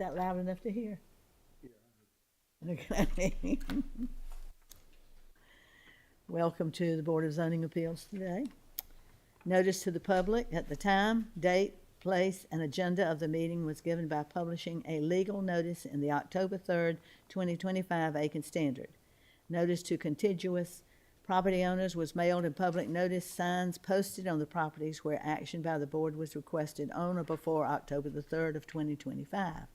that loud enough to hear? Okay. Welcome to the Board of Zoning Appeals today. Notice to the public at the time, date, place, and agenda of the meeting was given by publishing a legal notice in the October 3rd, 2025 Aiken Standard. Notice to contiguous property owners was mailed and public notice signs posted on the properties where action by the board was requested on or before October the 3rd of 2025.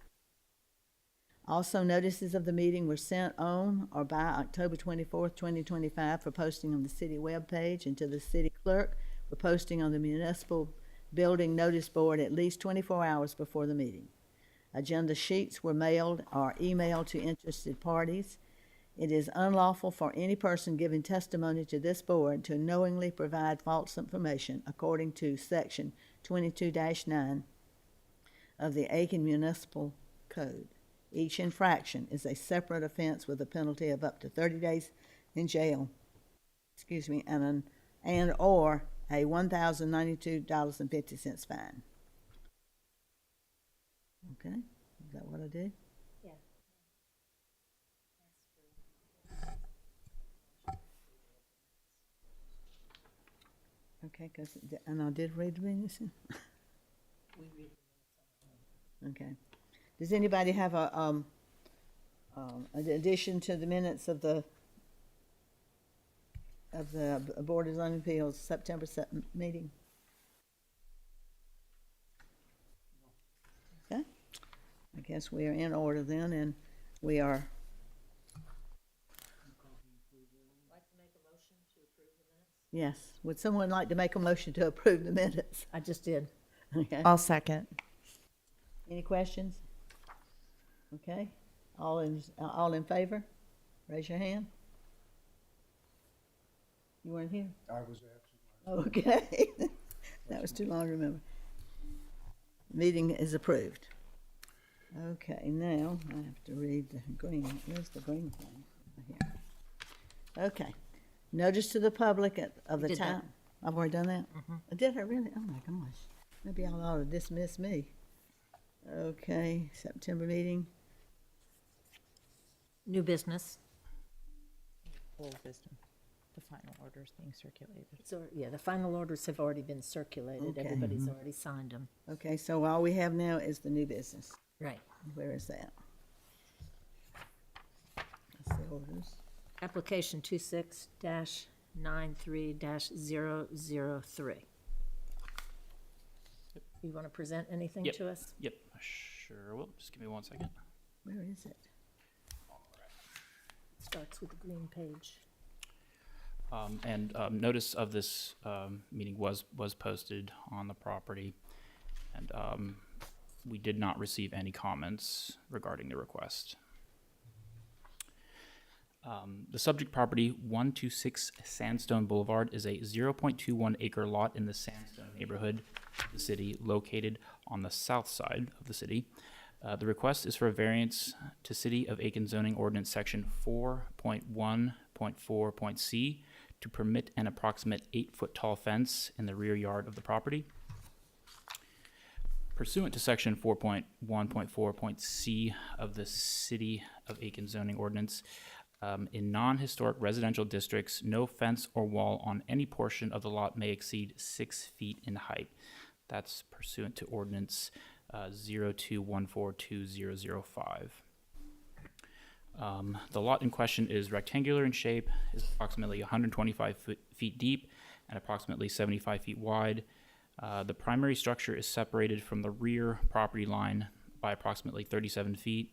Also, notices of the meeting were sent on or by October 24th, 2025 for posting on the city webpage and to the city clerk for posting on the municipal building notice board at least 24 hours before the meeting. Agenda sheets were mailed or emailed to interested parties. It is unlawful for any person giving testimony to this board to knowingly provide false information according to Section 22-9 of the Aiken Municipal Code. Each infraction is a separate offense with a penalty of up to 30 days in jail, and or a $1,092.50 fine. Okay, is that what I did? Yeah. Okay, and I did read the minutes. We read the minutes on Okay. Does anybody have an addition to the minutes of the Board of Zoning Appeals September meeting? Okay. I guess we are in order then, and we are. like to make a motion to approve the minutes? Yes. Would someone like to make a motion to approve the minutes? I just did. Okay. I'll second. Any questions? Okay. All in favor? Raise your hand. You weren't here? I was absent. Okay. That was too long to remember. Meeting is approved. Okay, now I have to read the green. Where's the green thing? Here. Okay. Notice to the public of the did that. time. I've already done that? Did I really? Oh my gosh. Maybe y'all ought to dismiss me. Okay, September meeting. New business. Old business. The final order is being circulated. So, yeah, the final orders have already been circulated. Okay. Everybody's already signed them. Okay, so all we have now is the new business. Right. Where is that? That's the orders. Application 26-93-003. You want to present anything Yep. to us? Yep, sure will. Just give me 1 second. Where is it? It starts with the green page. Notice of this meeting was posted on the property, and we did not receive any comments regarding the request. The subject property, 126 Sandstone Boulevard, is a 0.21 acre lot in the Sandstone neighborhood of the city, located on the south side of the city. The request is for a variance to City of Aiken Zoning Ordinance Section 4.1.4.c to permit an approximate 8-foot tall fence in the rear yard of the property. Pursuant to Section 4.1.4.c of the City of Aiken Zoning Ordinance, in non-historic residential districts, no fence or wall on any portion of the lot may exceed 6 feet in height. That's pursuant to Ordinance 02142005. The lot in question is rectangular in shape, is approximately 125 feet deep and approximately 75 feet wide. The primary structure is separated from the rear property line by approximately 37 feet.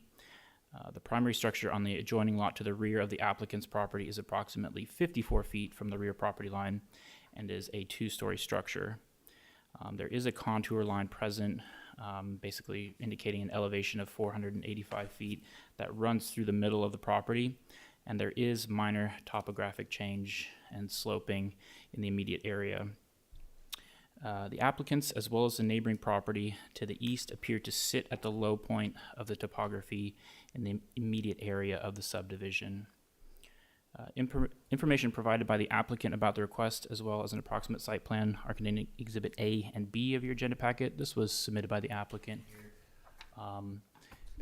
The primary structure on the adjoining lot to the rear of the applicant's property is approximately 54 feet from the rear property line and is a 2-story structure. There is a contour line present, basically indicating an elevation of 485 feet that runs through the middle of the property, and there is minor topographic change and sloping in the immediate area. The applicants, as well as the neighboring property to the east, appear to sit at the low point of the topography in the immediate area of the subdivision. Information provided by the applicant about the request, as well as an approximate site plan, are contained in Exhibit A and B of your agenda packet. This was submitted by the applicant here.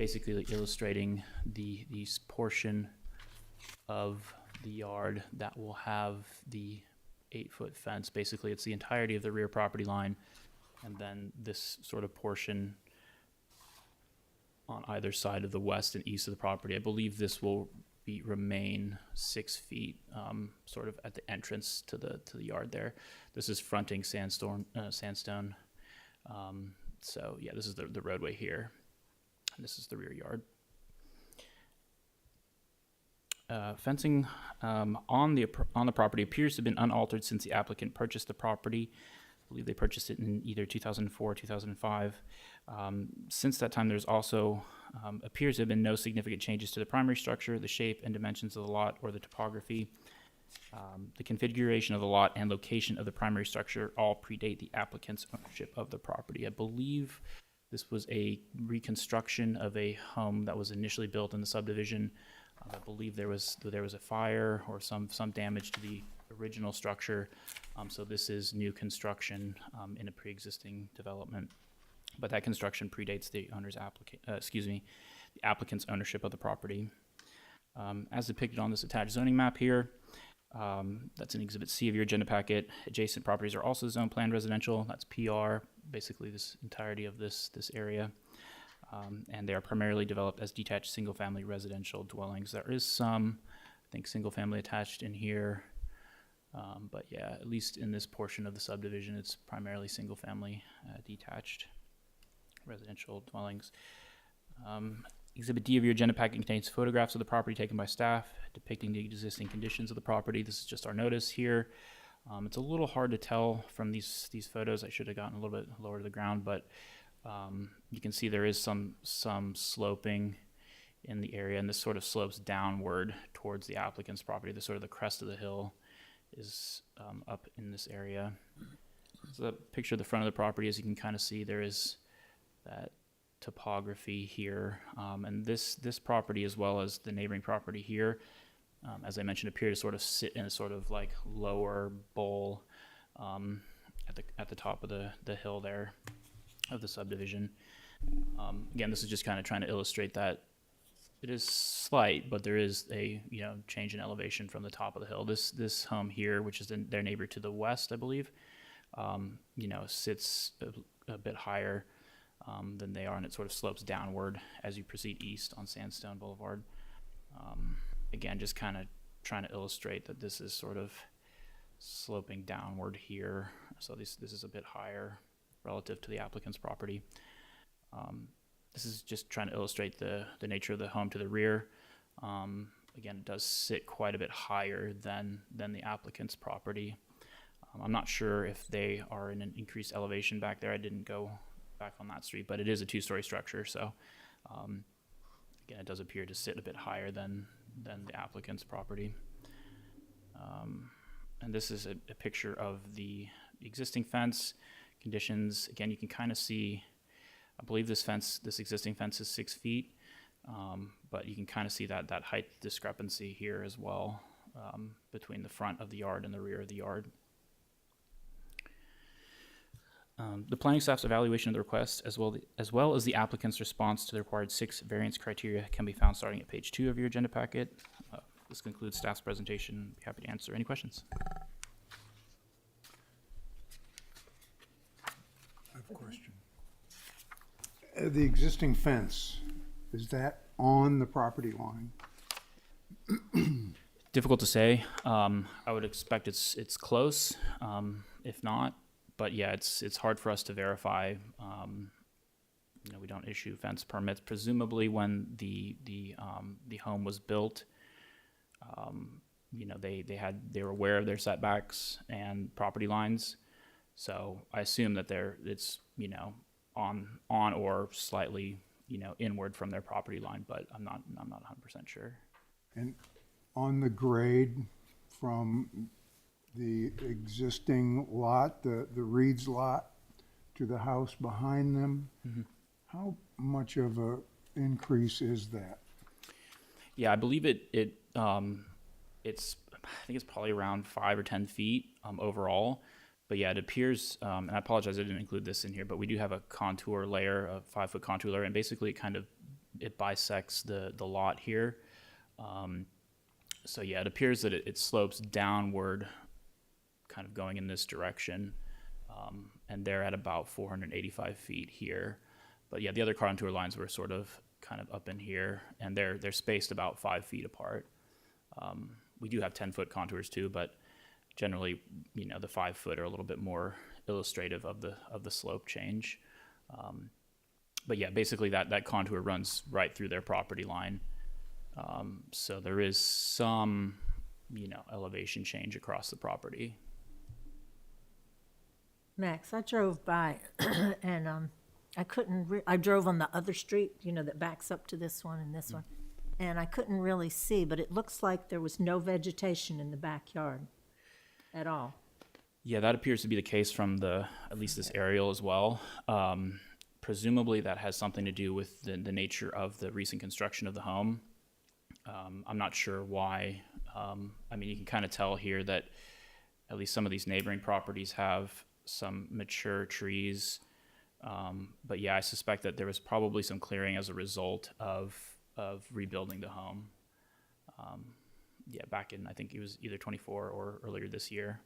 basically illustrating the portion of the yard that will have the 8-foot fence. Basically, it's the entirety of the rear property line, and then this sort of portion on either side of the west and east of the property. I believe this will remain 6 feet, sort of at the entrance to the yard there. This is fronting sandstone. So yeah, this is the roadway here, and this is the rear yard. Fencing on the property appears to have been unaltered since the applicant purchased the property. I believe they purchased it in either 2004 or 2005. Since that time, there's also appears to have been no significant changes to the primary structure, the shape and dimensions of the lot, or the topography. The configuration of the lot and location of the primary structure all predate the applicant's ownership of the property. I believe this was a reconstruction of a home that was initially built in the subdivision. I believe there was a fire or some damage to the original structure. So this is new construction in a pre-existing development. But that construction predates the the applicant's ownership of the property. As depicted on this attached zoning map here, that's in Exhibit C of your agenda packet. Adjacent properties are also zone plan residential. That's PR, basically this entirety of this area. And they are primarily developed as detached single-family residential dwellings. There is some, I think, single-family attached in here. But yeah, at least in this portion of the subdivision, it's primarily single-family detached residential dwellings. Exhibit D of your agenda packet contains photographs of the property taken by staff depicting the existing conditions of the property. This is just our notice here. It's a little hard to tell from these photos. I should have gotten a little bit lower to the ground, but you can see there is some sloping in the area, and this sort of slopes downward towards the applicant's property. The sort of the crest of the hill is up in this area. So a picture of the front of the property, as you can kind of see, there is that topography here, and this property, as well as the neighboring property here, as I mentioned, appear to sort of sit in a sort of like lower bowl at the top of the hill there of the subdivision. Again, this is just kind of trying to illustrate that it is slight, but there is a change in elevation from the top of the hill. This home here, which is their neighbor to the west, I believe, sits a bit higher than they are, and it sort of slopes downward as you proceed east on Sandstone Boulevard. Again, just kind of trying to illustrate that this is sort of sloping downward here. So this is a bit higher relative to the applicant's property. This is just trying to illustrate the nature of the home to the rear. Again, it does sit quite a bit higher than the applicant's property. I'm not sure if they are in an increased elevation back there. I didn't go back on that street, but it is a 2-story structure. So again, it does appear to sit a bit higher than the applicant's property. And this is a picture of the existing fence conditions. Again, you can kind of see, I believe this existing fence is 6 feet, but you can kind of see that height discrepancy here as well, between the front of the yard and the rear of the yard. The planning staff's evaluation of the request, as well as the applicant's response to the required 6 variance criteria, can be found starting at page 2 of your agenda packet. This concludes staff's presentation. Be happy to answer any questions. I have a question. The existing fence, is that on the property line? Difficult to say. I would expect it's close, if not. But yeah, it's hard for us to verify. We don't issue fence permits. Presumably, when the home was built, they were aware of their setbacks and property lines. So I assume that it's on or slightly inward from their property line, but I'm not 100% sure. And on the grade from the existing lot, the Reed's lot, to the house behind them, how much of a increase is that? Yeah, I believe it's I think it's probably around 5 or 10 feet overall. But yeah, it appears, and I apologize I didn't include this in here, but we do have a contour layer, a 5-foot contour layer, and basically it kind of it bisects the lot here. So yeah, it appears that it slopes downward, kind of going in this direction. And they're at about 485 feet here. But yeah, the other contour lines were sort of kind of up in here, and they're spaced about 5 feet apart. We do have 10-foot contours too, but generally, the 5 foot are a little bit more illustrative of the slope change. But yeah, basically that contour runs right through their property line. So there is some, elevation change across the property. Max, I drove by and I couldn't, I drove on the other street, that backs up to this one and this one. And I couldn't really see, but it looks like there was no vegetation in the backyard at all. Yeah, that appears to be the case from at least this aerial as well. Presumably that has something to do with the nature of the recent construction of the home. I'm not sure why. You can kind of tell here that at least some of these neighboring properties have some mature trees. But yeah, I suspect that there was probably some clearing as a result of rebuilding the home. Back in, I think it was either 24 or earlier this year.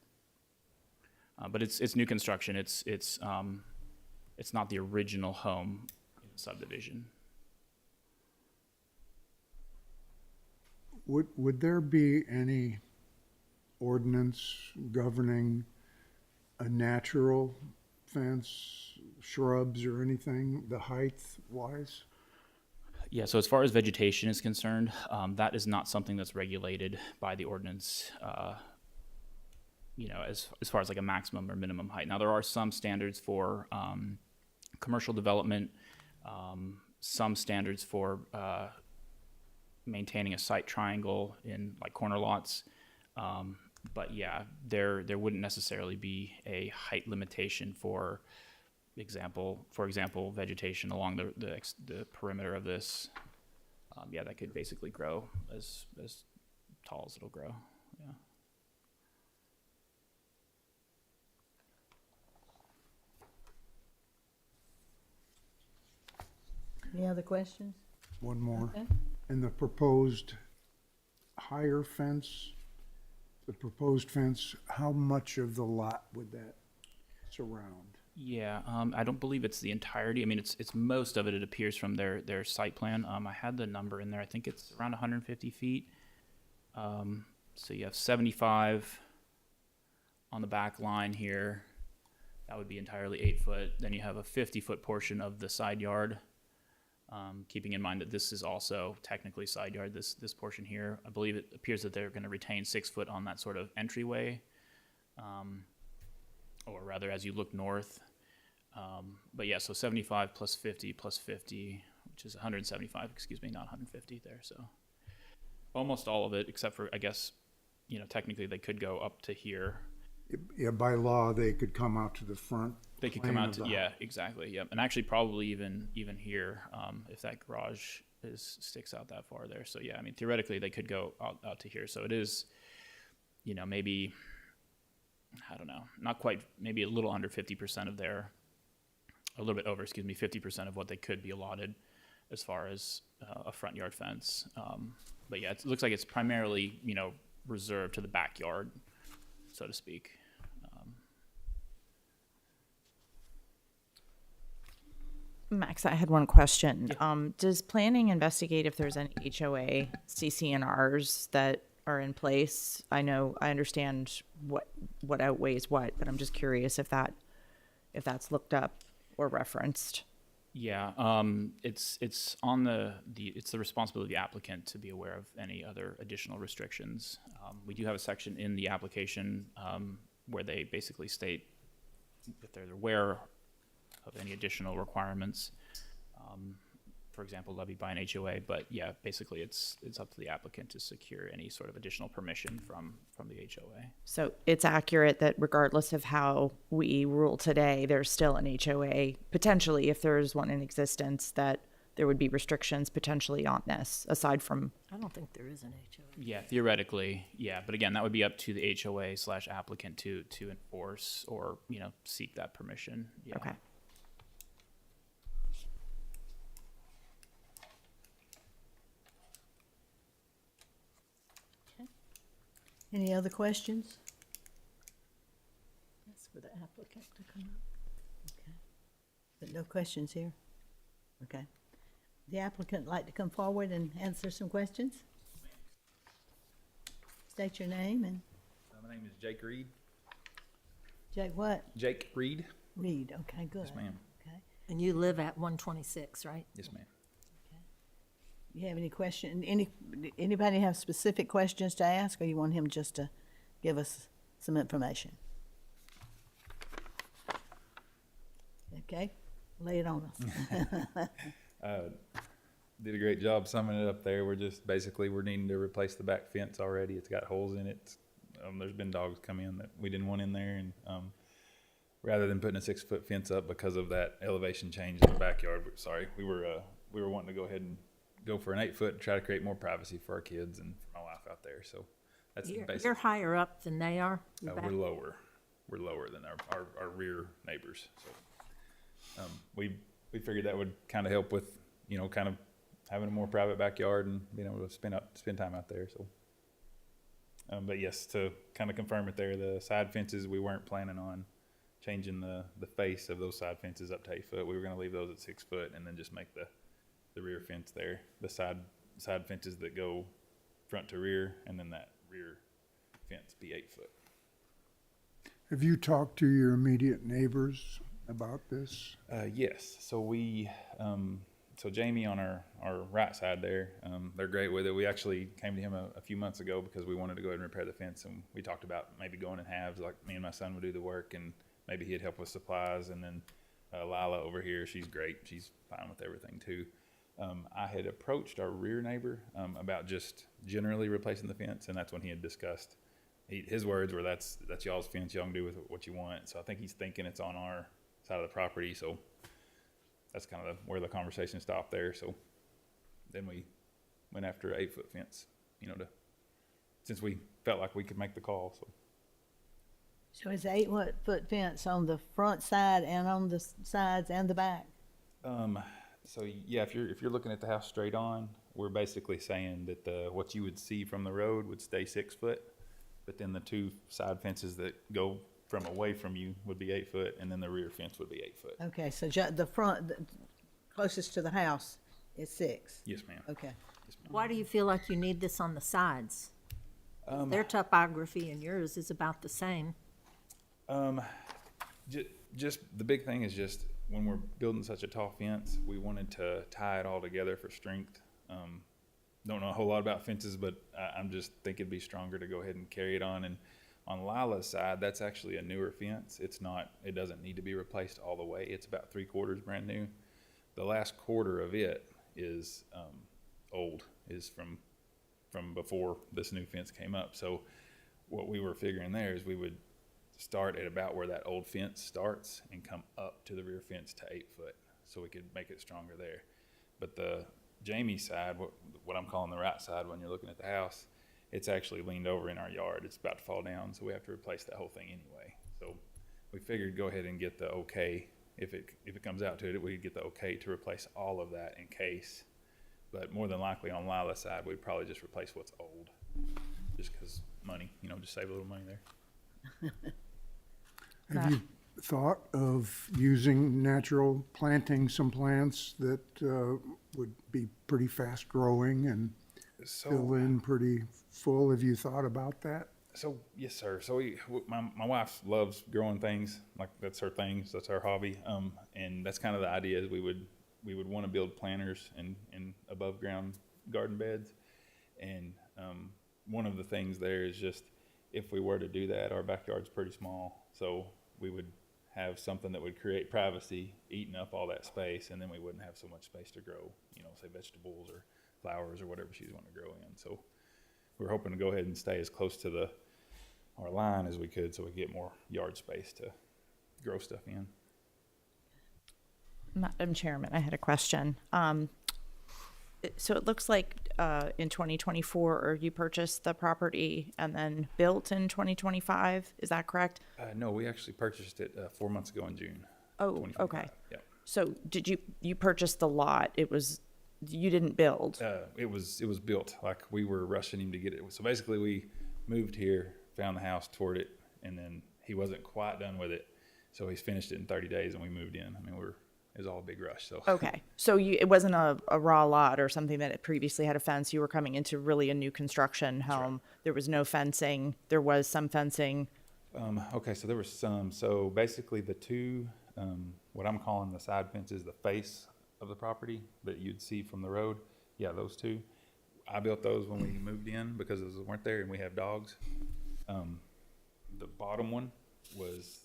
But it's new construction. It's not the original home in the subdivision. Would there be any ordinance governing a natural fence, shrubs or anything, the height wise? Yeah, so as far as vegetation is concerned, that is not something that's regulated by the ordinance, as far as like a maximum or minimum height. Now, there are some standards for commercial development, some standards for maintaining a site triangle in like corner lots. But yeah, there wouldn't necessarily be a height limitation for example, vegetation along the perimeter of this. That could basically grow as tall as it'll grow. Yeah. Any other questions? One more. Okay. And the proposed higher fence, how much of the lot would that surround? Yeah, I don't believe it's the entirety. It's most of it. It appears from their site plan. I had the number in there. I think it's around 150 feet. So you have 75 on the back line here. That would be entirely 8 foot. Then you have a 50-foot portion of the side yard. Keeping in mind that this is also technically side yard, this portion here. I believe it appears that they're going to retain 6 foot on that sort of entryway, or rather as you look north. But yeah, so 75 plus 50 plus 50, which is 175, not 150 there. So almost all of it, except for, I guess, technically they could go up to here. Yeah, by law, they could come out to the front. They could come out to, yeah, exactly, yep. And actually probably even here, if that garage sticks out that far there. So yeah, theoretically they could go out to here. So it is, maybe, I don't know, not quite, maybe a little under 50% of a little bit over, 50% of what they could be allotted as far as a front yard fence. But yeah, it looks like it's primarily, reserved to the backyard, so to speak. Max, I had one question. Does planning investigate if there's any HOA CCNRs that are in place? I understand what outweighs what, but I'm just curious if that's looked up or referenced. Yeah, it's on it's the responsibility of the applicant to be aware of any other additional restrictions. We do have a section in the application where they basically state if they're aware of any additional requirements, for example, levied by an HOA. But yeah, basically it's up to the applicant to secure any sort of additional permission from the HOA. So it's accurate that regardless of how we rule today, there's still an HOA, potentially, if there's one in existence, that there would be restrictions potentially on this, aside from... I don't think there is an HOA. Yeah, theoretically, yeah. But again, that would be up to the HOA/applicant to enforce or, seek that permission. Yeah. Okay. Any other questions? That's for the applicant to come up. But no questions here? Okay. The applicant like to come forward and answer some questions? State your name and My name is Jake Reed. Jake what? Jake Reed. Reed, okay, good. Yes, ma'am. Okay. And you live at 126, right? Yes, ma'am. You have any question, anybody have specific questions to ask, or you want him just to give us some information? Okay, lay it on us. Did a great job summing it up there. We're needing to replace the back fence already. It's got holes in it. There's been dogs come in that we didn't want in there, and rather than putting a 6-foot fence up because of that elevation change in the backyard, we were wanting to go ahead and go for an 8-foot to try to create more privacy for our kids and for my wife out there. So that's the basic. You're higher up than they are? Your back- We're lower. We're lower than our rear neighbors. So we figured that would kind of help with, kind of having a more private backyard and being able to spend time out there. So, but yes, to kind of confirm it there, the side fences, we weren't planning on changing the face of those side fences up to 8 foot. We were going to leave those at 6 foot and then just make the rear fence there, the side fences that go front to rear, and then that rear fence be 8 foot. Have you talked to your immediate neighbors about this? Yes. So so Jamie on our right side there, they're great with it. We actually came to him a few months ago because we wanted to go ahead and repair the fence, and we talked about maybe going in halves, like me and my son would do the work, and maybe he'd help with supplies. And then Lila over here, she's great. She's fine with everything too. I had approached our rear neighbor about just generally replacing the fence, and that's when he had discussed. His words were, "That's y'all's fence. Y'all can do with it what you want." So I think he's thinking it's on our side of the property. So that's kind of where the conversation stopped there. So then we went after an 8-foot fence, since we felt like we could make the call. So it's an 8-foot fence on the front side and on the sides and the back? So yeah, if you're looking at the house straight on, we're basically saying that what you would see from the road would stay 6 foot, but then the 2 side fences that go from away from you would be 8 foot, and then the rear fence would be 8 foot. Okay, so the front, closest to the house is 6? Yes, ma'am. Okay. Why do you feel like you need this on the sides? Their topography and yours is about the same. Just the big thing is just when we're building such a tall fence, we wanted to tie it all together for strength. Don't know a whole lot about fences, but I'm just think it'd be stronger to go ahead and carry it on. And on Lila's side, that's actually a newer fence. It doesn't need to be replaced all the way. It's about 3/4 brand new. The last quarter of it is old, is from before this new fence came up. So what we were figuring there is we would start at about where that old fence starts and come up to the rear fence to 8 foot, so we could make it stronger there. But the Jamie side, what I'm calling the right side when you're looking at the house, it's actually leaned over in our yard. It's about to fall down, so we have to replace that whole thing anyway. So we figured go ahead and get the okay. If it comes out to it, we could get the okay to replace all of that in case. But more than likely on Lila's side, we'd probably just replace what's old, just because money, just save a little money there. Have you thought of using natural, planting some plants that would be pretty fast growing and fill in pretty full? Have you thought about that? So yes, sir. So my wife loves growing things. Like that's her thing. So that's her hobby. And that's kind of the idea is we would want to build planters in above ground garden beds. And one of the things there is just if we were to do that, our backyard's pretty small, so we would have something that would create privacy, eating up all that space, and then we wouldn't have so much space to grow, say vegetables or flowers or whatever she's wanting to grow in. So we're hoping to go ahead and stay as close to our line as we could, so we get more yard space to grow stuff in. Madam Chairman, I had a question. So it looks like in 2024, or you purchased the property and then built in 2025. Is that correct? No, we actually purchased it 4 months ago in June. Oh, 2025. okay. Yeah. So did you purchased the lot? You didn't build? It was built. Like we were rushing him to get it. So basically we moved here, found the house, toured it, and then he wasn't quite done with it. So he's finished it in 30 days and we moved in. I mean, it was all a big rush. So Okay, so it wasn't a raw lot or something that it previously had a fence. You were coming into really a new construction home. There was no fencing. There was some fencing. Okay, so there was some. So basically the two, what I'm calling the side fences, the face of the property that you'd see from the road. Yeah, those two. I built those when we moved in because those weren't there and we have dogs. The bottom one was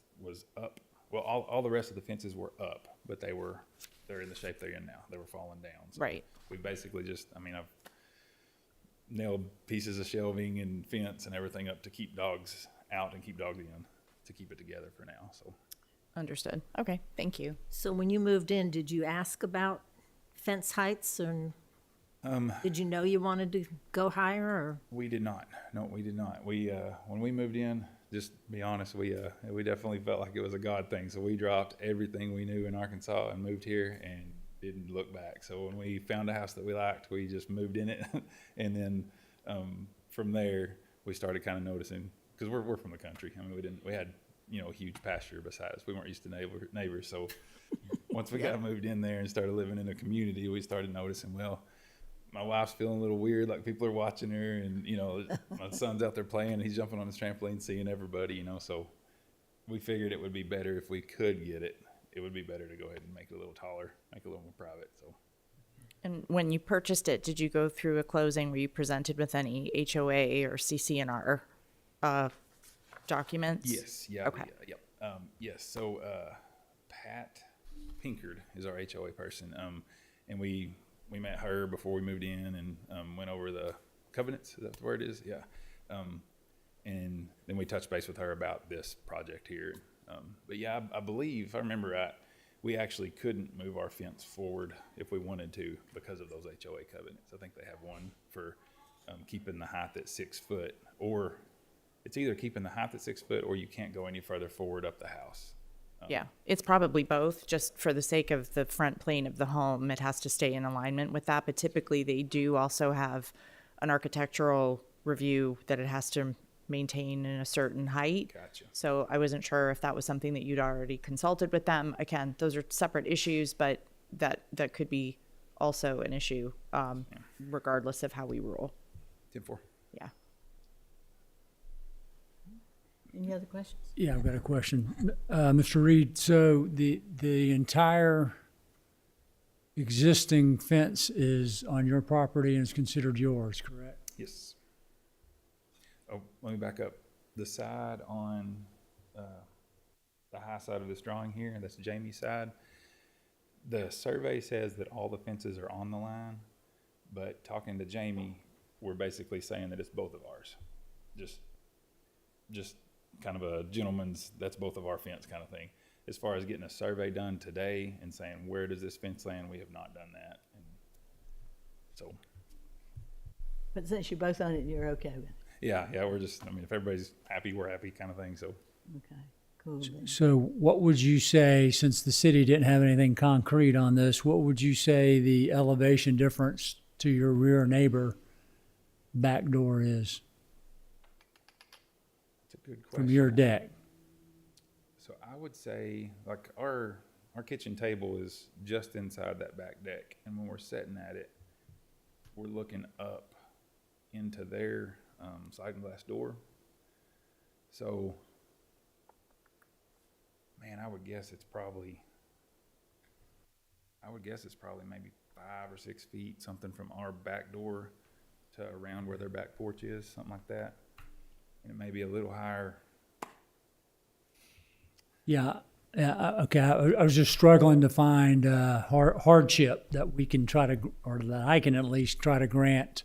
up. Well, all the rest of the fences were up, but they're in the shape they're in now. They were falling down. So Right. we basically I've nailed pieces of shelving and fence and everything up to keep dogs out and keep dogs in to keep it together for now. So Understood. Okay, thank you. So when you moved in, did you ask about fence heights, and did you know you wanted to go higher, or? we did not. No, we did not. We when we moved in, just to be honest, we definitely felt like it was a God thing. So we dropped everything we knew in Arkansas and moved here and didn't look back. So when we found a house that we liked, we just moved in it, and then from there we started kind of noticing, because we're from the country. I mean, we had a huge pasture beside us. We weren't used to neighbors. So once we got moved in there and started living in a community, we started noticing, well, my wife's feeling a little weird, like people are watching her, and my son's out there playing, he's jumping on his trampoline, seeing everybody, so we figured it would be better if we could get it. It would be better to go ahead and make it a little taller, make it a little more private. So And when you purchased it, did you go through a closing? Were you presented with any HOA or CCNR documents? yes, yeah, Okay. yep, yes. So Pat Pinkard is our HOA person, and we met her before we moved in and went over the covenants. Is that the word is? Yeah. And then we touched base with her about this project here. But yeah, I believe, if I remember right, we actually couldn't move our fence forward if we wanted to because of those HOA covenants. I think they have one for keeping the height at 6 foot, or it's either keeping the height at 6 foot or you can't go any further forward up the house. Yeah, it's probably both, just for the sake of the front plane of the home. It has to stay in alignment with that, but typically they do also have an architectural review that it has to maintain in a certain height. Gotcha. So I wasn't sure if that was something that you'd already consulted with them. Again, those are separate issues, but that could be also an issue, regardless of how we rule. 10-4. Yeah. Any other questions? Yeah, I've got a question. Mr. Reed, so the entire existing fence is on your property and is considered yours, correct? Yes. Oh, let me back up. The side on the high side of this drawing here, that's Jamie's side. The survey says that all the fences are on the line, but talking to Jamie, we're basically saying that it's both of ours. Just kind of a gentleman's, that's both of our fence kind of thing. As far as getting a survey done today and saying, where does this fence land? We have not done that. And so, But since you both own it, you're okay with it. yeah, we're just, I mean, if everybody's happy, we're happy kind of thing. So Okay, cool. then. So what would you say, since the city didn't have anything concrete on this, what would you say the elevation difference to your rear neighbor back door is it's a good question. from your deck? So I would say, like, our kitchen table is just inside that back deck, and when we're sitting at it, we're looking up into their sliding glass door. So, man, I would guess it's probably maybe 5 or 6 feet, something from our back door to around where their back porch is, something like that. And it may be a little higher. Yeah, okay. I was just struggling to find hardship that we can try to, or that I can at least try to grant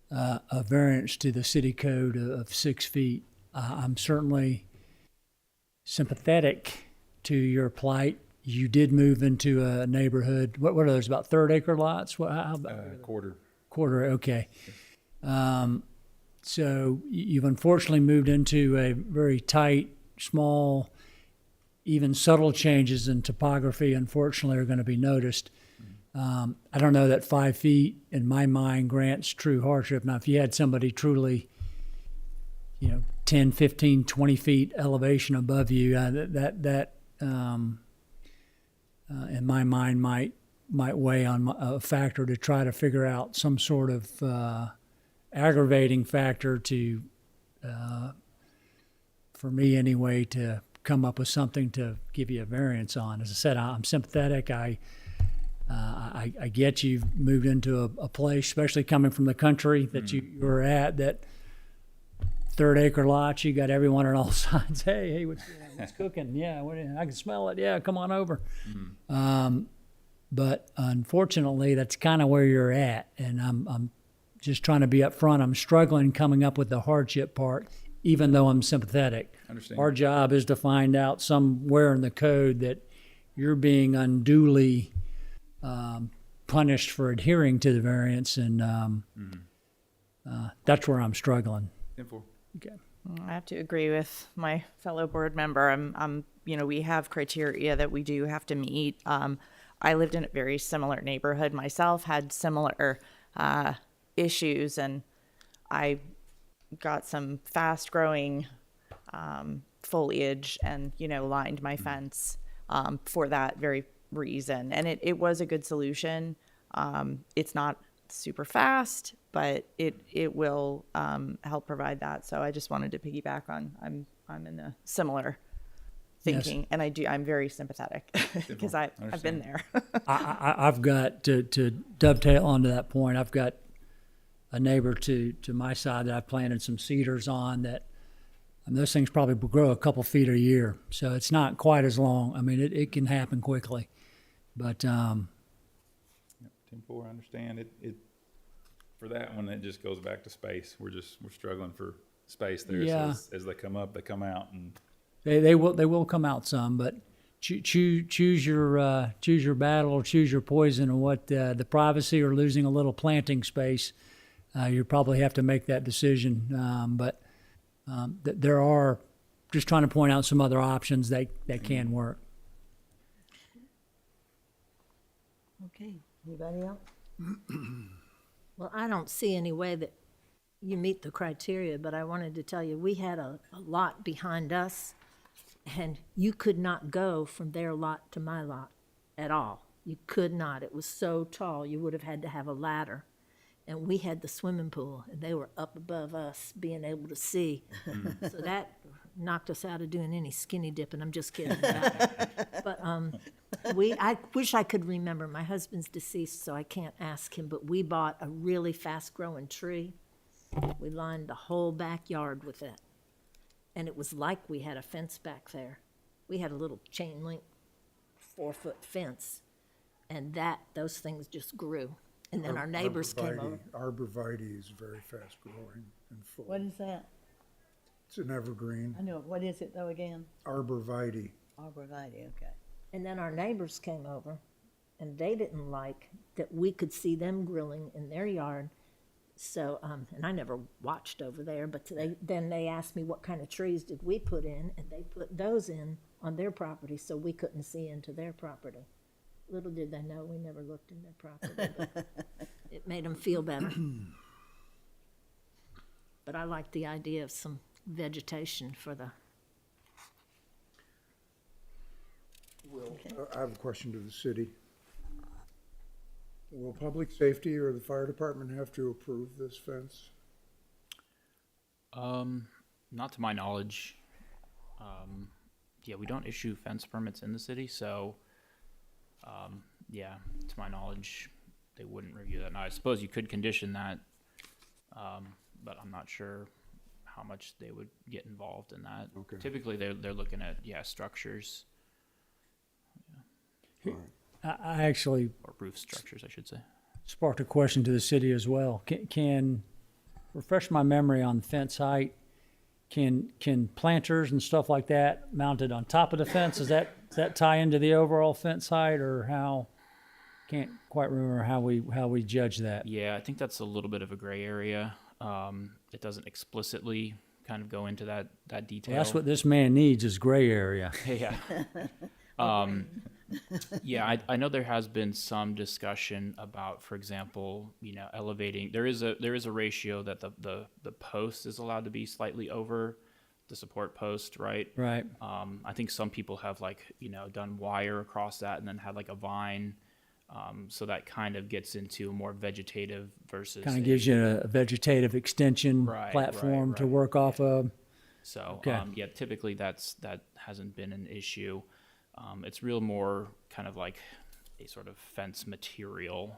a variance to the city code of 6 feet. I'm certainly sympathetic to your plight. You did move into a neighborhood. What are those, about third acre lots? How about Quarter. quarter? Okay. So you've unfortunately moved into a very tight, small, even subtle changes in topography, unfortunately, are going to be noticed. I don't know that 5 feet, in my mind, grants true hardship. Now, if you had somebody truly 10, 15, 20 feet elevation above you. That in my mind might weigh on a factor to try to figure out some sort of aggravating factor to, for me anyway, to come up with something to give you a variance on. As I said, I'm sympathetic. I get you've moved into a place, especially coming from the country that you were at, that 3rd-acre lots, you got everyone on all sides. Hey, what's cooking? Yeah, I can smell it. Yeah, come on over. But unfortunately, that's kind of where you're at, and I'm just trying to be upfront. I'm struggling coming up with the hardship part, even though I'm sympathetic. Understand. Our job is to find out somewhere in the code that you're being unduly punished for adhering to the variance, and that's where I'm struggling. 10-4. Okay. I have to agree with my fellow board member. We have criteria that we do have to meet. I lived in a very similar neighborhood myself, had similar issues, and I got some fast growing foliage and, lined my fence for that very reason. And it was a good solution. It's not super fast, but it will help provide that. So I just wanted to piggyback on, I'm in a similar thinking, and I'm very sympathetic because I've been there. I've got to dovetail onto that point. I've got a neighbor to my side that I've planted some cedars on that, and those things probably grow a couple feet a year. So it's not quite as long. I mean, it can happen quickly, but 10-4, I understand it. For that one, it just goes back to space. We're struggling for space there. Yeah. So as they come up, they come out, and they will come out some, but choose your battle or choose your poison, and what the privacy or losing a little planting space. You probably have to make that decision. But there are, just trying to point out some other options that can work. Okay, anybody else? Well, I don't see any way that you meet the criteria, but I wanted to tell you, we had a lot behind us, and you could not go from their lot to my lot at all. You could not. It was so tall, you would have had to have a ladder. And we had the swimming pool, and they were up above us, being able to see. So that knocked us out of doing any skinny dipping. I'm just kidding. But I wish I could remember. My husband's deceased, so I can't ask him. But we bought a really fast-growing tree. We lined the whole backyard with it, and it was like we had a fence back there. We had a little chain link 4-foot fence, and those things just grew. And then our neighbors came over. Arborvitae is very fast growing and full. What is that? It's an evergreen. I know, what is it though again? Arborvitae. Arborvitae, okay. And then our neighbors came over, and they didn't like that we could see them grilling in their yard. So, and I never watched over there, but then they asked me what kind of trees did we put in, and they put those in on their property so we couldn't see into their property. Little did they know we never looked in their property, but it made them feel better. But I like the idea of some vegetation for the. I have a question to the city. Will public safety or the fire department have to approve this fence? Not to my knowledge. We don't issue fence permits in the city, so to my knowledge, they wouldn't review that. Now, I suppose you could condition that, but I'm not sure how much they would get involved in that. Okay. Typically, they're looking at structures I actually or roof structures, I should say. sparked a question to the city as well. Can refresh my memory on fence height. Can planters and stuff like that mounted on top of the fence, does that tie into the overall fence height, or how? Can't quite remember how we judge that. Yeah, I think that's a little bit of a gray area. It doesn't explicitly kind of go into that detail. Well, that's what this man needs, is gray area. Yeah. Yeah, I know there has been some discussion about, for example, elevating. There is a ratio that the post is allowed to be slightly over the support post, right? Right. I think some people have done wire across that and then had like a vine. So that kind of gets into a more vegetative versus Kind of gives you a vegetative extension Right, platform right, to right. work off of. So, Okay. yeah, typically that hasn't been an issue. It's real more kind of like a sort of fence material.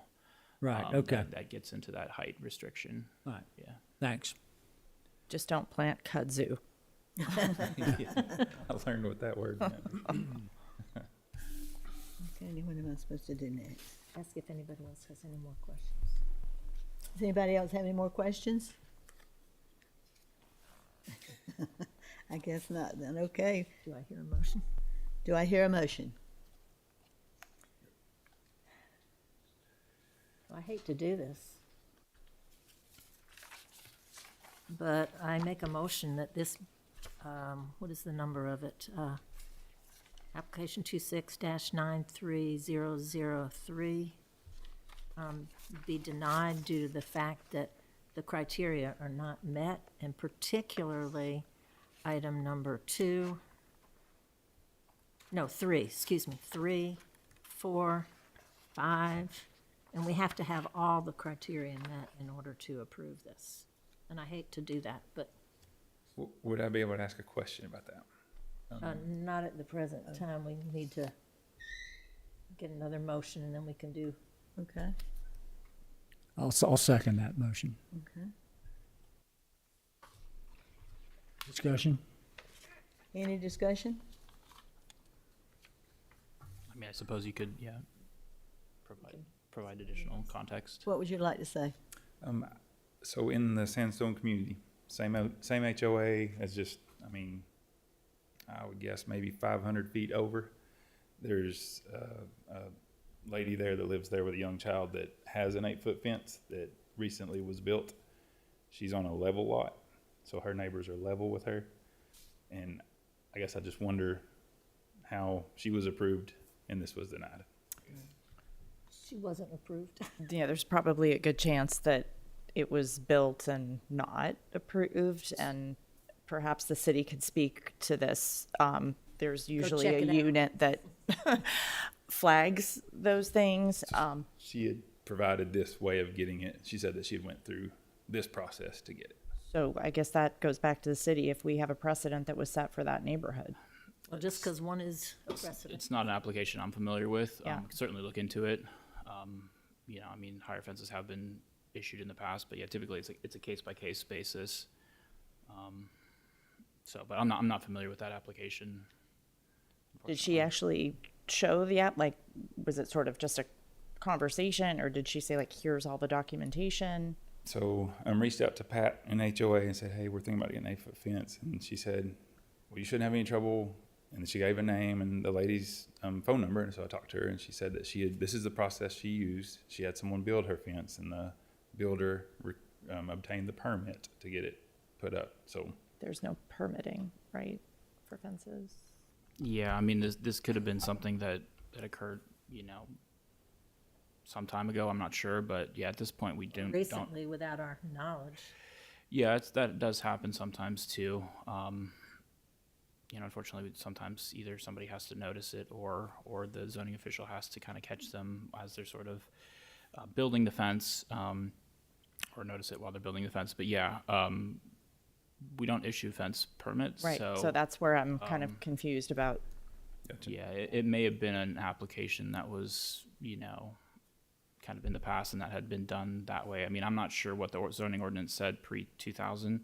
Right, okay. That gets into that height restriction. All right, Yeah. thanks. Just don't plant kudzu. I learned what that word meant. Okay, what am I supposed to do next? Ask if anybody else has any more questions. Does anybody else have any more questions? I guess not then. Okay. Do I hear a motion? Do I hear a motion? I hate to do this, but I make a motion that this, what is the number of it? Application 26-93003 be denied due to the fact that the criteria are not met, and particularly item number 3, 3, 4, 5, and we have to have all the criteria met in order to approve this. And I hate to do that, but Would I be able to ask a question about that? not at the present time. We need to get another motion, and then we can do. Okay, I'll second that motion. okay. Discussion? Any discussion? I mean, I suppose you could, provide additional context. What would you like to say? So in the Sandstone community, same HOA as just, I mean, I would guess maybe 500 feet over. There's a lady there that lives there with a young child that has an 8-foot fence that recently was built. She's on a level lot, so her neighbors are level with her. And I guess I just wonder how she was approved and this was denied. She wasn't approved. Yeah, there's probably a good chance that it was built and not approved, and perhaps the city could speak to this. There's usually check a it out. unit that flags those things. She had provided this way of getting it. She said that she had went through this process to get it. So I guess that goes back to the city if we have a precedent that was set for that neighborhood. Well, just because one is a precedent. It's not an application I'm familiar with. Yeah. Could certainly look into it. I mean, higher fences have been issued in the past, but yeah, typically it's a case by case basis. But I'm not familiar with that application. Did she actually show the app? Like, was it sort of just a conversation, or did she say, like, here's all the documentation? So I reached out to Pat in HOA and said, hey, we're thinking about getting an 8-foot fence. And she said, well, you shouldn't have any trouble. And then she gave a name and the lady's phone number. And so I talked to her and she said that this is the process she used. She had someone build her fence and the builder obtained the permit to get it put up. So There's no permitting, right, for fences? Yeah, I mean, this could have been something that occurred, some time ago. I'm not sure, but yeah, at this point we don't. Recently, without our knowledge. Yeah, that does happen sometimes too. Unfortunately, sometimes either somebody has to notice it or the zoning official has to kind of catch them as they're sort of building the fence, or notice it while they're building the fence. But yeah, we don't issue fence permits. Right, so that's where I'm kind of confused about. gotcha. Yeah, it may have been an application that was, kind of in the past and that had been done that way. I mean, I'm not sure what the zoning ordinance said pre-2000.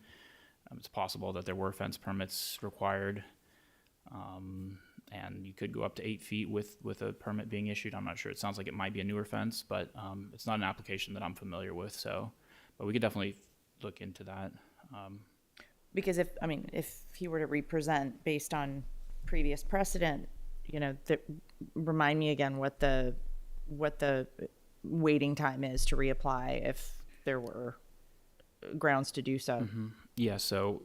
It's possible that there were fence permits required. And you could go up to 8 feet with a permit being issued. I'm not sure. It sounds like it might be a newer fence, but it's not an application that I'm familiar with. But we could definitely look into that. Because if he were to represent based on previous precedent, remind me again what the waiting time is to reapply if there were grounds to do so. Yeah, so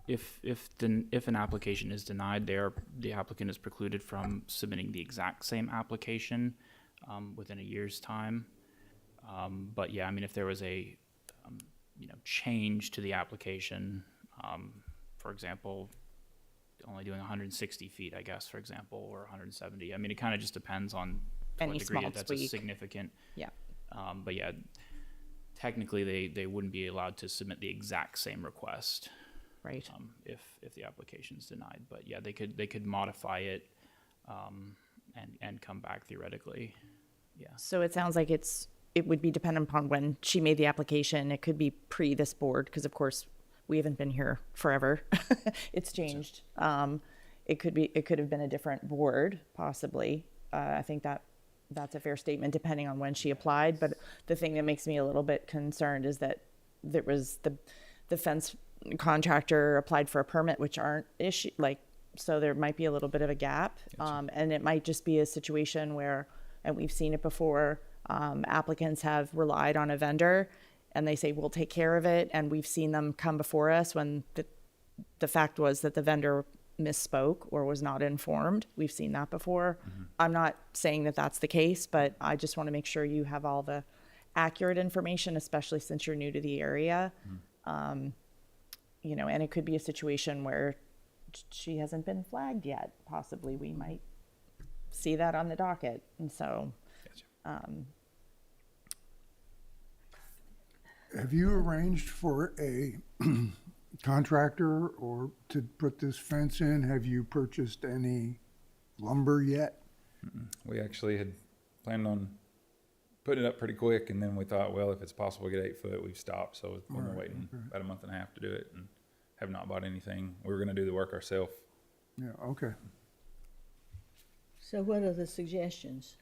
if an application is denied, the applicant is precluded from submitting the exact same application within a year's time. But yeah, I mean, if there was a change to the application, for example, only doing 160 feet, I guess, for example, or 170. I mean, it kind of just depends on to Any what degree small that's a tweak. significant. Yeah. But yeah, technically they wouldn't be allowed to submit the exact same request Right. if the application's denied. But yeah, they could modify it and come back theoretically. Yeah. So it sounds like it would be dependent upon when she made the application. It could be pre this board, because of course we haven't been here forever. It's changed. It could have been a different board, possibly. I think that's a fair statement, depending on when she applied. But the thing that makes me a little bit concerned is that there was the fence contractor applied for a permit, which aren't issued, so there might be a little bit of a gap. And it might just be a situation where, and we've seen it before, applicants have relied on a vendor and they say, we'll take care of it. And we've seen them come before us when the fact was that the vendor misspoke or was not informed. We've seen that before. I'm not saying that that's the case, but I just want to make sure you have all the accurate information, especially since you're new to the area. And it could be a situation where she hasn't been flagged yet. Possibly we might see that on the docket. And so, Have you arranged for a contractor or to put this fence in? Have you purchased any lumber yet? We actually had planned on putting it up pretty quick, and then we thought, well, if it's possible to get 8 foot, we've stopped. So we've been waiting about a month and a half to do it, and have not bought anything. We were going to do the work ourselves. Yeah, okay. So what are the suggestions?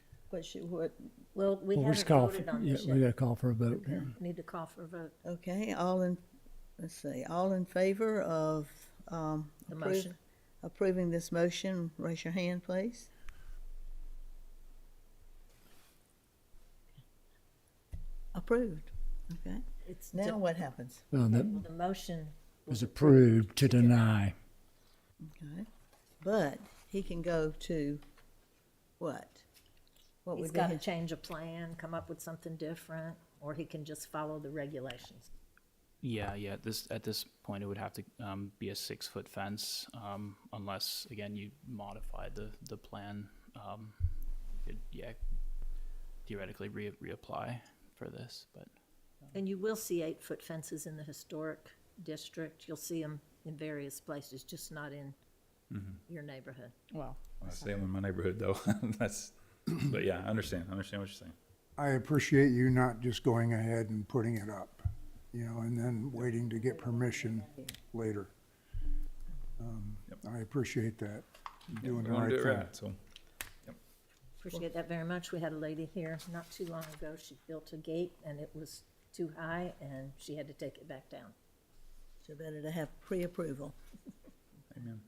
Well, we Well, haven't call voted for, on yeah, this we yet. got to call for a vote. Okay. Need to call for a vote. Okay, all in favor of, The motion. approving this motion, raise your hand, please. Approved, okay. It's Now what happens? Well, that the motion was approved to deny. Okay, but he can go to what? What He's would be got to his? change a plan, come up with something different, or he can just follow the regulations. Yeah. At this point, it would have to be a 6 foot fence, unless again you modify the plan. Theoretically reapply for this, but And you will see 8-foot fences in the historic district. You'll see them in various places, just not in your neighborhood. Well, I see them in my neighborhood, though. But yeah, I understand. I understand what you're saying. I appreciate you not just going ahead and putting it up, and then waiting to get permission later. I appreciate that. You're doing We the want to right do it thing. right, so. Appreciate that very much. We had a lady here not too long ago. She built a gate and it was too high and she had to take it back down. So better to have pre-approval. Amen.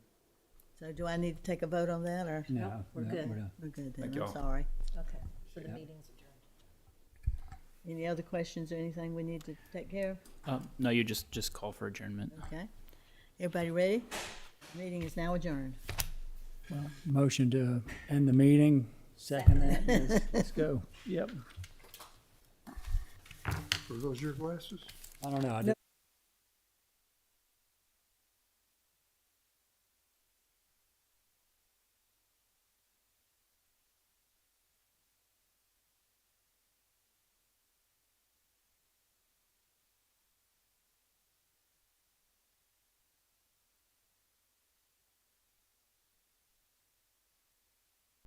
So do I need to take a vote on that, or? No, we're no, good. done. We're good then, Thank you I'm all. sorry. Okay, so the meeting's adjourned. Any other questions or anything we need to take care of? no, you just call for adjournment. Okay. Everybody ready? Meeting is now adjourned. Motion to end the meeting. Second that. Let's go. Yep. Were those your glasses? I don't know. I didn't